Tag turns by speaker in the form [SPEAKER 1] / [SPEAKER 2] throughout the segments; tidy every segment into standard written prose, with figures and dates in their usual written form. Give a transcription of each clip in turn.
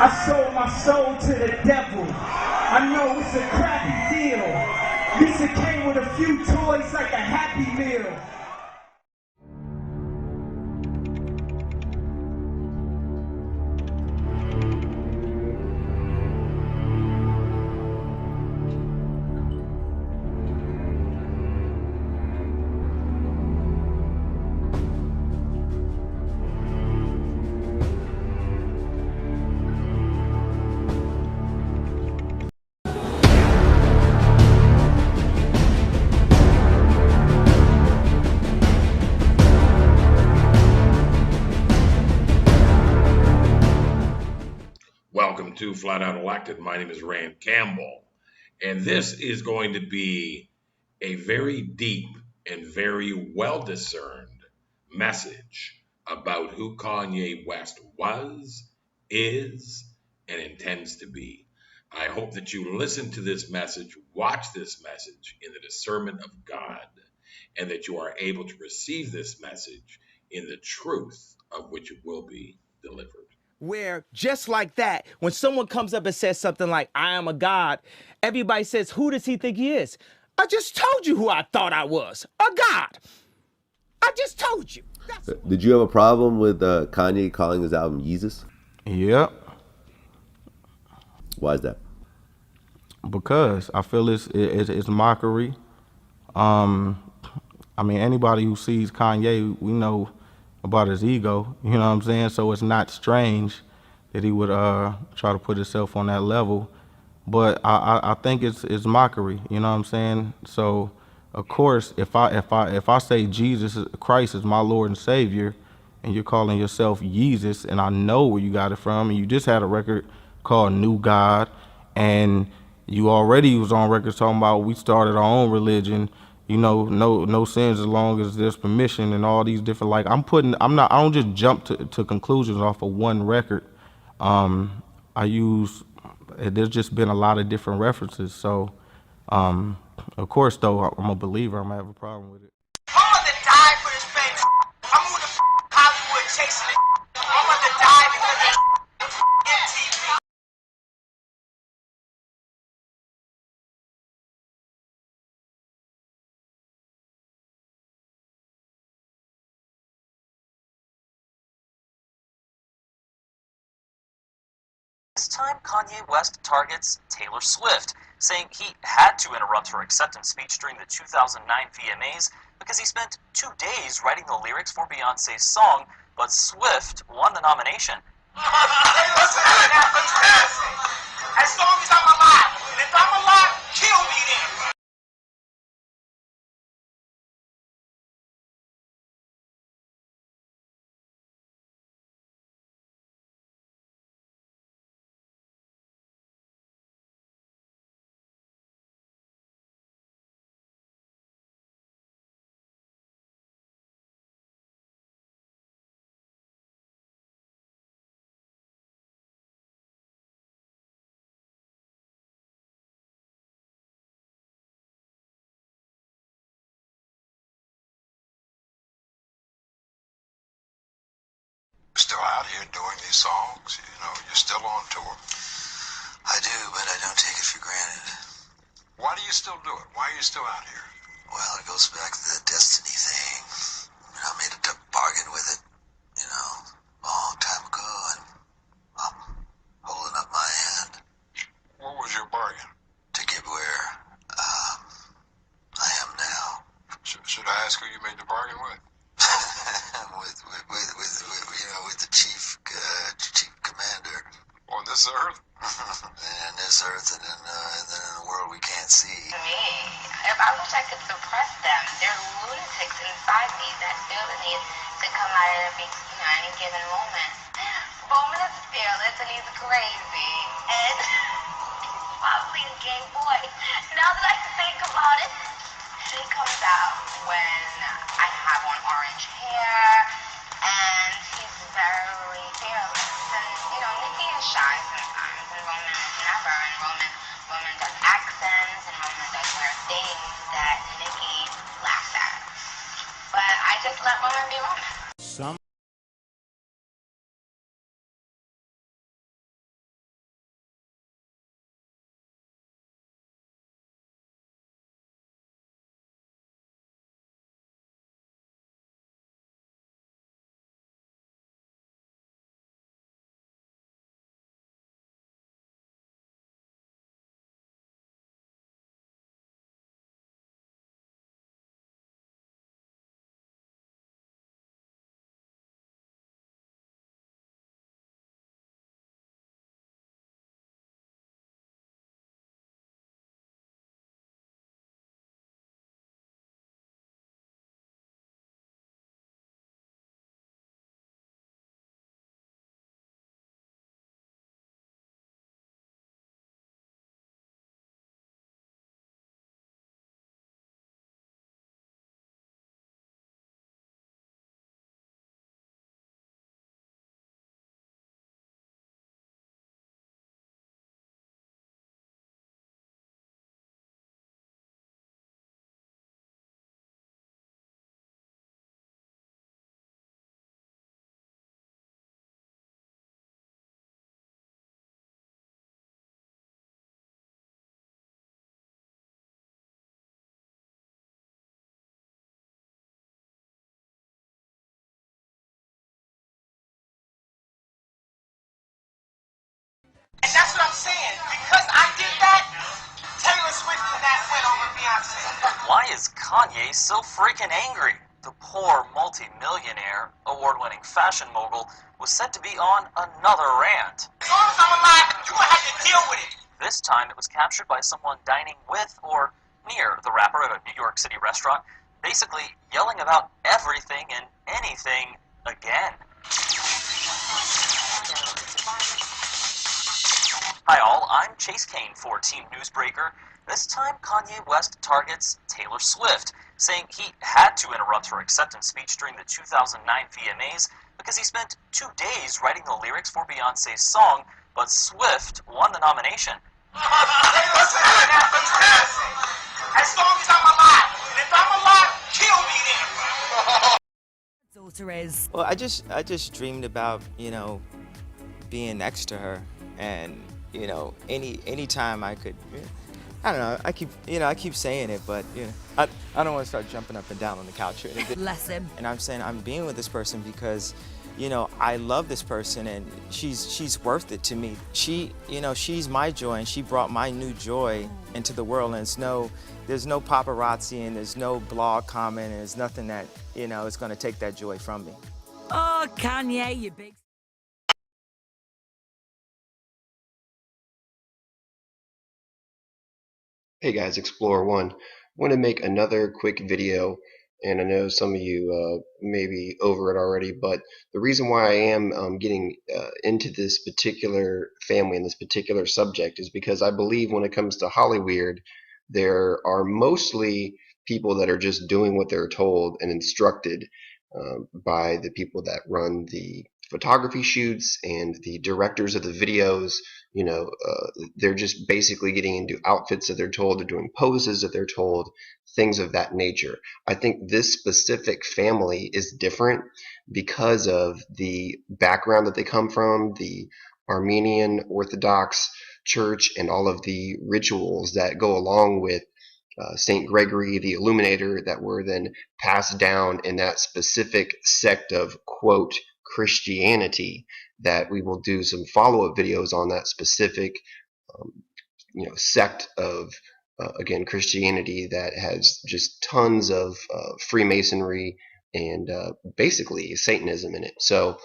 [SPEAKER 1] I sold my soul to the devil. I know it's a crappy deal. At least it came with a few toys like a Happy Meal.
[SPEAKER 2] Welcome to Flat Out Elected. My name is Rand Campbell, and this is going to be a very deep and very well-discerned message about who Kanye West was, is, and intends to be. I hope that you listen to this message, watch this message in the discernment of God, and that you are able to receive this message in the truth of which it will be delivered.
[SPEAKER 3] Where just like that, when someone comes up and says something like, I am a God, everybody says, who does he think he is? I just told you who I thought I was, a God. I just told you.
[SPEAKER 4] Did you have a problem with Kanye calling his album Yeezus?
[SPEAKER 5] Yep.
[SPEAKER 4] Why is that?
[SPEAKER 5] Because I feel it's mockery. I mean, anybody who sees Kanye, we know about his ego, you know what I'm saying? So it's not strange that he would try to put himself on that level. But I think it's mockery, you know what I'm saying? So of course, if I say Jesus Christ is my Lord and Savior, and you're calling yourself Yeezus, and I know where you got it from, and you just had a record called New God, and you already was on record talking about we started our own religion, you know, no sins as long as there's permission, and all these different, like I don't just jump to conclusions off of one record. There's just been a lot of different references. So of course though, I'm a believer, I'm gonna have a problem with it.
[SPEAKER 6] I'm about to die for this fame. I'm with the Hollywood chasing it. I'm about to die because of MTV.
[SPEAKER 7] This time, Kanye West targets Taylor Swift, saying he had to interrupt her acceptance speech during the 2009 VMAs because he spent 2 days writing the lyrics for Beyoncé's song, but Swift won the nomination.
[SPEAKER 6] Hey, listen to this. As long as I'm alive, and if I'm alive, kill me then.
[SPEAKER 8] Still out here doing these songs, you know, you're still on tour.
[SPEAKER 9] I do, but I don't take it for granted.
[SPEAKER 8] Why do you still do it? Why are you still out here?
[SPEAKER 9] Well, it goes back to the destiny thing. I made a bargain with it, you know, a long time ago, and I'm holding up my hand.
[SPEAKER 8] What was your bargain?
[SPEAKER 9] To get where I am now.
[SPEAKER 8] Should I ask who you made the bargain with?
[SPEAKER 9] with the chief commander.
[SPEAKER 8] On this earth?
[SPEAKER 9] And this earth, and then in a world we can't see.
[SPEAKER 10] Me, if I wish I could suppress them, they're lunatics inside me that feel the need to come out at any given moment. Bowman is fearless and he's crazy, and probably a gay boy. Now that I think about it, he comes out when I have on orange hair, and he's very fearless. And Nikki is shy sometimes, and Roman is never. And Roman does accents, and Roman does weird things that Nikki laughs at. But I just let Roman be Roman.
[SPEAKER 6] And that's what I'm saying. Because I did that, Taylor Swift did not win over Beyonce.
[SPEAKER 7] Why is Kanye so freaking angry? The poor multi-millionaire, award-winning fashion mogul was said to be on another rant.
[SPEAKER 6] As long as I'm alive, you're gonna have to deal with it.
[SPEAKER 7] This time it was captured by someone dining with or near the rapper at a New York City restaurant, basically yelling about everything and anything again. Hi all, I'm Chase Kane for Team Newsbreaker. This time Kanye West targets Taylor Swift, saying he had to interrupt her acceptance speech during the 2009 VMAs because he spent 2 days writing the lyrics for Beyonce's song, but Swift won the nomination.
[SPEAKER 6] Hey, listen, as long as I'm alive, and if I'm alive, kill me then.
[SPEAKER 3] Well, I just dreamed about, being next to her, and any time I could, I don't know, I keep saying it, but I don't want to start jumping up and down on the couch or anything.
[SPEAKER 11] Bless him.
[SPEAKER 3] And I'm saying I'm being with this person because I love this person, and she's worth it to me. She's my joy, and she brought my new joy into the world, and there's no paparazzi, and there's no blog comment, and there's nothing that is going to take that joy from me.
[SPEAKER 11] Oh, Kanye, you big...
[SPEAKER 12] Hey guys, Explorer One. Want to make another quick video, and I know some of you may be over it already, but the reason why I am getting into this particular family and this particular subject is because I believe when it comes to Hollyweird, there are mostly people that are just doing what they're told and instructed by the people that run the photography shoots and the directors of the videos. They're just basically getting into outfits that they're told, they're doing poses that they're told, things of that nature. I think this specific family is different because of the background that they come from, the Armenian Orthodox Church, and all of the rituals that go along with St. Gregory the Illuminator that were then passed down in that specific sect of, quote, Christianity, that we will do some follow-up videos on that specific sect of again, Christianity that has just tons of Freemasonry and basically Satanism in it. So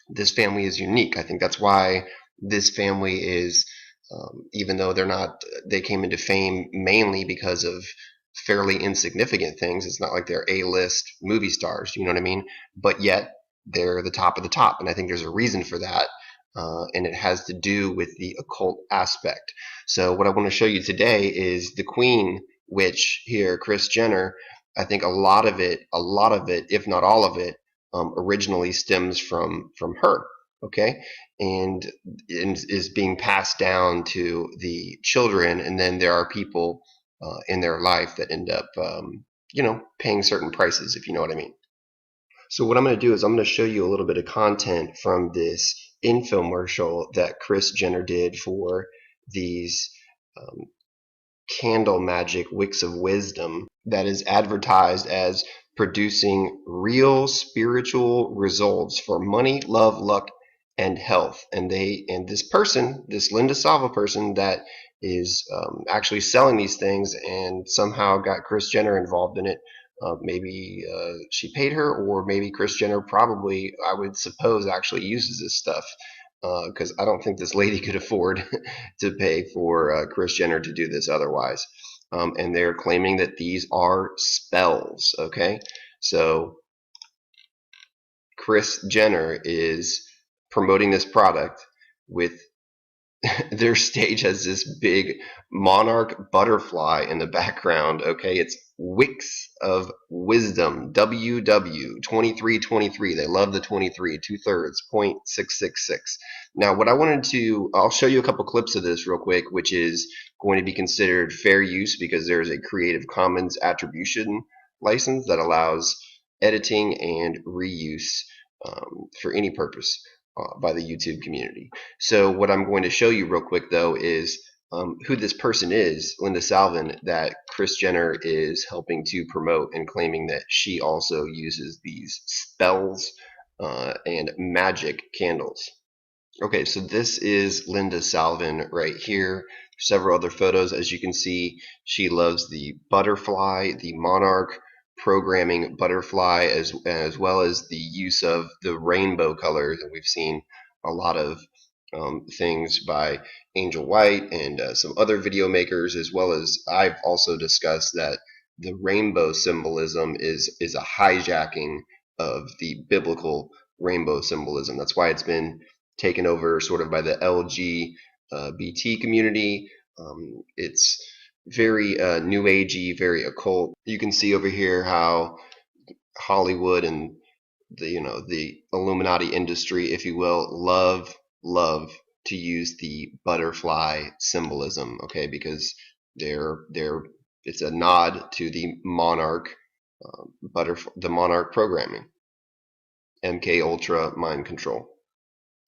[SPEAKER 12] this family is unique. I think that's why this family is, even though they came into fame mainly because of fairly insignificant things. It's not like they're A-list movie stars, you know what I mean? But yet they're the top of the top, and I think there's a reason for that, and it has to do with the occult aspect. So what I want to show you today is the queen witch here, Kris Jenner. I think a lot of it, if not all of it, originally stems from her. Okay, and is being passed down to the children, and then there are people in their life that end up, paying certain prices, if you know what I mean. So what I'm going to do is I'm going to show you a little bit of content from this infomercial that Kris Jenner did for these candle magic wicks of wisdom that is advertised as producing real spiritual results for money, love, luck, and health. And this person, this Linda Sava person that is actually selling these things and somehow got Kris Jenner involved in it. Maybe she paid her, or maybe Kris Jenner probably, I would suppose, actually uses this stuff, because I don't think this lady could afford to pay for Kris Jenner to do this otherwise. And they're claiming that these are spells. Okay, so Kris Jenner is promoting this product with their stage has this big monarch butterfly in the background. Okay, it's Wicks of Wisdom, WW 2323. They love the 23, 2/3, 0.666. Now, what I wanted to, I'll show you a couple clips of this real quick, which is going to be considered fair use because there's a Creative Commons attribution license that allows editing and reuse for any purpose by the YouTube community. So what I'm going to show you real quick though is who this person is, Linda Salvin, that Kris Jenner is helping to promote and claiming that she also uses these spells and magic candles. Okay, so this is Linda Salvin right here. Several other photos. As you can see, she loves the butterfly, the monarch programming butterfly, as well as the use of the rainbow colors. And we've seen a lot of things by Angel White and some other video makers, as well as I've also discussed that the rainbow symbolism is a hijacking of the biblical rainbow symbolism. That's why it's been taken over sort of by the LGBT community. It's very new agey, very occult. You can see over here how Hollywood and the Illuminati industry, if you will, love to use the butterfly symbolism, okay, because it's a nod to the monarch the monarch programming, MK Ultra mind control.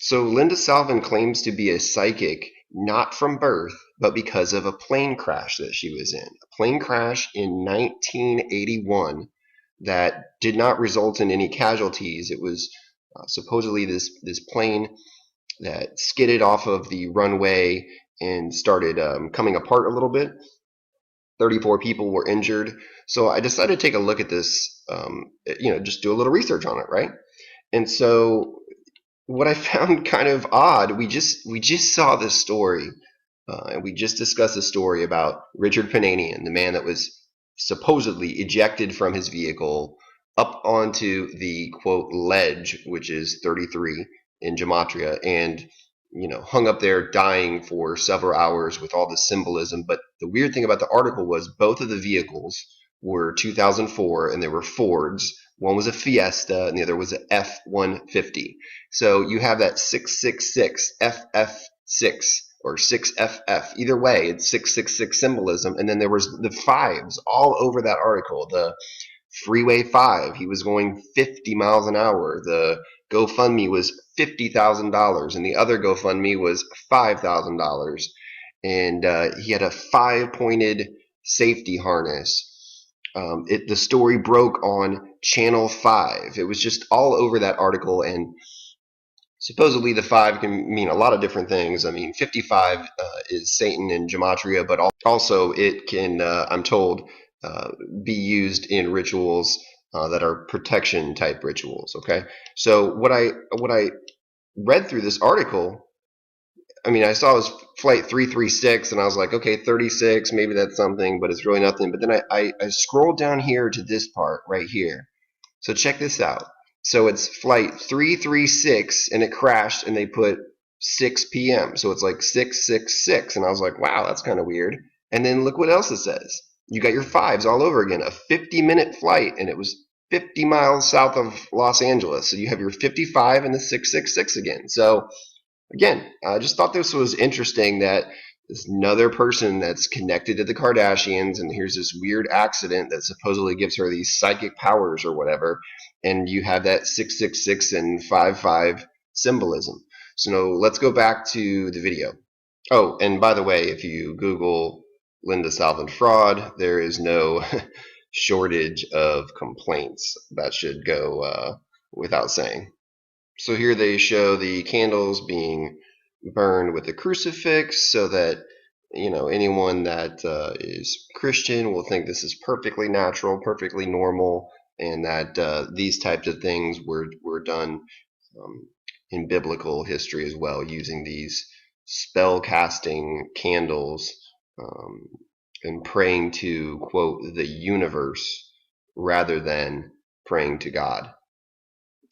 [SPEAKER 12] So Linda Salvin claims to be a psychic not from birth, but because of a plane crash that she was in. A plane crash in 1981 that did not result in any casualties. It was supposedly this plane that skidded off of the runway and started coming apart a little bit. 34 people were injured. So I decided to take a look at this, just do a little research on it, right? And so what I found kind of odd, we just saw this story, and we just discussed a story about Richard Pananian, the man that was supposedly ejected from his vehicle up onto the, quote, ledge, which is 33 in Gematria, and hung up there dying for several hours with all the symbolism. But the weird thing about the article was both of the vehicles were 2004, and they were Fords. One was a Fiesta, and the other was an F-150. So you have that 666 FF6 or 6FF. Either way, it's 666 symbolism. And then there was the fives all over that article. The Freeway 5, he was going 50 miles an hour. The GoFundMe was $50,000, and the other GoFundMe was $5,000. And he had a 5-pointed safety harness. The story broke on Channel 5. It was just all over that article, and supposedly the 5 can mean a lot of different things. I mean, 55 is Satan in Gematria, but also it can, I'm told, be used in rituals that are protection type rituals. Okay, so what I read through this article, I mean, I saw it was flight 336, and I was like, okay, 36, maybe that's something, but it's really nothing. But then I scrolled down here to this part right here. So check this out. So it's flight 336, and it crashed, and they put 6 p.m. So it's like 666, and I was like, wow, that's kind of weird. And then look what else it says. You got your fives all over again. A 50-minute flight, and it was 50 miles south of Los Angeles. So you have your 55 and the 666 again. So again, I just thought this was interesting that there's another person that's connected to the Kardashians, and here's this weird accident that supposedly gives her these psychic powers or whatever, and you have that 666 and 55 symbolism. So now let's go back to the video. Oh, and by the way, if you Google Linda Salvin fraud, there is no shortage of complaints. That should go without saying. So here they show the candles being burned with the crucifix so that anyone that is Christian will think this is perfectly natural, perfectly normal, and that these types of things were done in biblical history as well, using these spell casting candles and praying to, quote, the universe rather than praying to God.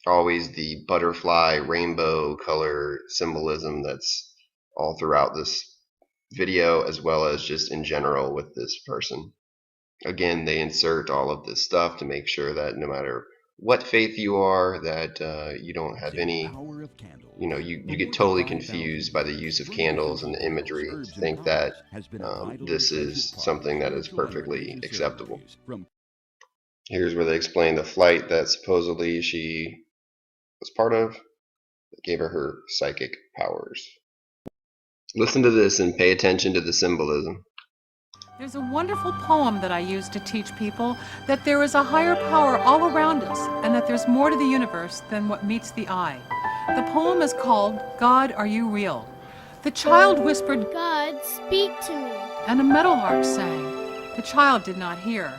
[SPEAKER 12] Always the butterfly rainbow color symbolism that's all throughout this video, as well as just in general with this person. Again, they insert all of this stuff to make sure that no matter what faith you are, that you don't have any, you get totally confused by the use of candles and the imagery to think that this is something that is perfectly acceptable. Here's where they explain the flight that supposedly she was part of that gave her psychic powers. Listen to this and pay attention to the symbolism.
[SPEAKER 13] There's a wonderful poem that I use to teach people that there is a higher power all around us and that there's more to the universe than what meets the eye. The poem is called God, Are You Real? The child whispered,
[SPEAKER 14] God, speak to me.
[SPEAKER 13] and a meadow lark sang. The child did not hear.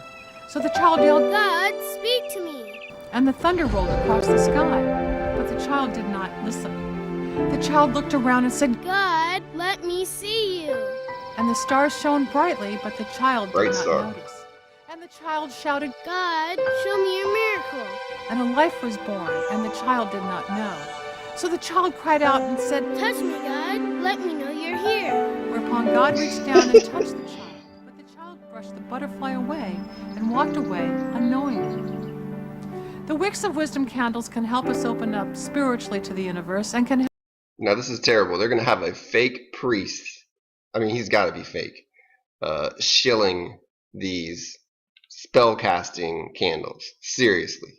[SPEAKER 13] So the child yelled,
[SPEAKER 14] God, speak to me.
[SPEAKER 13] and the thunder rolled across the sky. But the child did not listen. The child looked around and said,
[SPEAKER 14] God, let me see you.
[SPEAKER 13] and the stars shone brightly, but the child did not
[SPEAKER 12] star.
[SPEAKER 13] notice. And the child shouted,
[SPEAKER 14] God, show me your miracle.
[SPEAKER 13] and a life was born, and the child did not know. So the child cried out and said,
[SPEAKER 14] Touch me, God. Let me know you're here.
[SPEAKER 13] whereupon God reached down and touched the child. But the child brushed the butterfly away and walked away unknowingly. The wicks of wisdom candles can help us open up spiritually to the universe and can
[SPEAKER 12] Now this is terrible. They're going to have a fake priest. I mean, he's got to be fake. Shilling these spell casting candles. Seriously.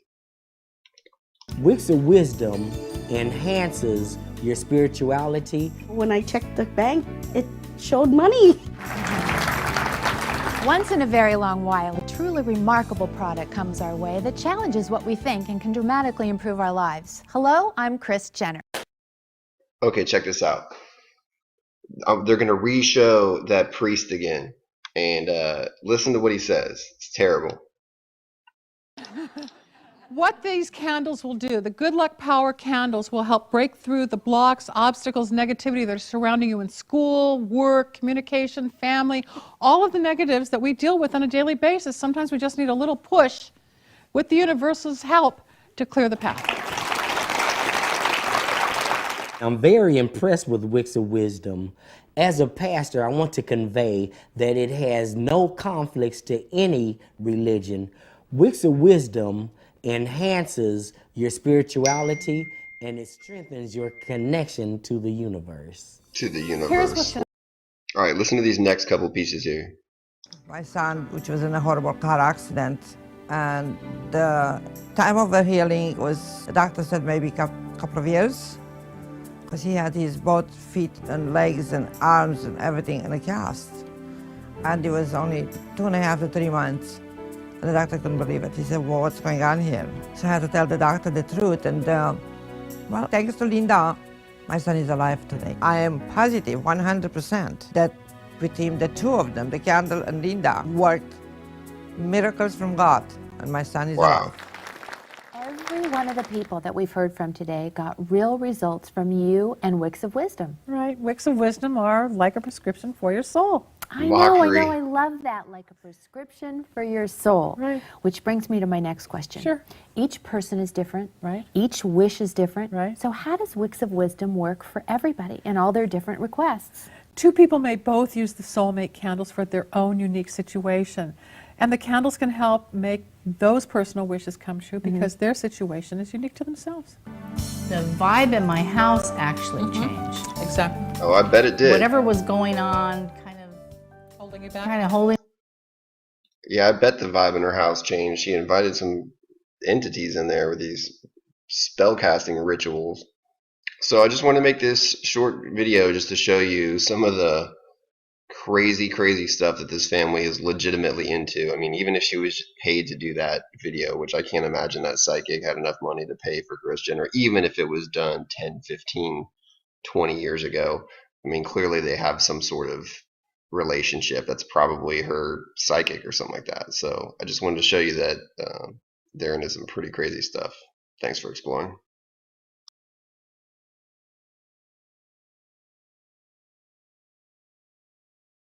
[SPEAKER 15] Wicks of wisdom enhances your spirituality.
[SPEAKER 16] When I checked the bank, it showed money.
[SPEAKER 17] Once in a very long while, a truly remarkable product comes our way that challenges what we think and can dramatically improve our lives. Hello, I'm Kris Jenner.
[SPEAKER 12] Okay, check this out. They're going to re-show that priest again. And listen to what he says. It's terrible.
[SPEAKER 13] What these candles will do, the good luck power candles will help break through the blocks, obstacles, negativity that are surrounding you in school, work, communication, family, all of the negatives that we deal with on a daily basis. Sometimes we just need a little push with the universal's help to clear the path.
[SPEAKER 15] I'm very impressed with Wicks of Wisdom. As a pastor, I want to convey that it has no conflicts to any religion. Wicks of Wisdom enhances your spirituality and it strengthens your connection to the universe.
[SPEAKER 12] To the universe. All right, listen to these next couple pieces here.
[SPEAKER 18] My son, which was in a horrible car accident, and the time of the healing was, the doctor said maybe a couple of years, because he had his both feet and legs and arms and everything in a cast. And it was only 2.5 to 3 months. And the doctor couldn't believe it. He said, well, what's going on here? So I had to tell the doctor the truth. And well, thanks to Linda, my son is alive today. I am positive 100% that between the two of them, the candle and Linda, worked miracles from God. And my son is alive.
[SPEAKER 17] Every one of the people that we've heard from today got real results from you and Wicks of Wisdom.
[SPEAKER 13] Right, Wicks of Wisdom are like a prescription for your soul.
[SPEAKER 17] I know, I love that, like a prescription for your soul.
[SPEAKER 13] Right.
[SPEAKER 17] Which brings me to my next question.
[SPEAKER 13] Sure.
[SPEAKER 17] Each person is different.
[SPEAKER 13] Right.
[SPEAKER 17] Each wish is different.
[SPEAKER 13] Right.
[SPEAKER 17] So how does Wicks of Wisdom work for everybody and all their different requests?
[SPEAKER 13] Two people may both use the soulmate candles for their own unique situation. And the candles can help make those personal wishes come true because their situation is unique to themselves.
[SPEAKER 19] The vibe in my house actually changed.
[SPEAKER 13] Exactly.
[SPEAKER 12] Oh, I bet it did.
[SPEAKER 19] Whatever was going on,
[SPEAKER 13] holding you back.
[SPEAKER 19] Kind of holding.
[SPEAKER 12] Yeah, I bet the vibe in her house changed. She invited some entities in there with these spellcasting rituals. So I just want to make this short video just to show you some of the crazy stuff that this family is legitimately into. I mean, even if she was paid to do that video, which I can't imagine that psychic had enough money to pay for Kris Jenner, even if it was done 10, 15, 20 years ago. I mean, clearly they have some sort of relationship. That's probably her psychic or something like that. So I just wanted to show you that they're into some pretty crazy stuff. Thanks for exploring.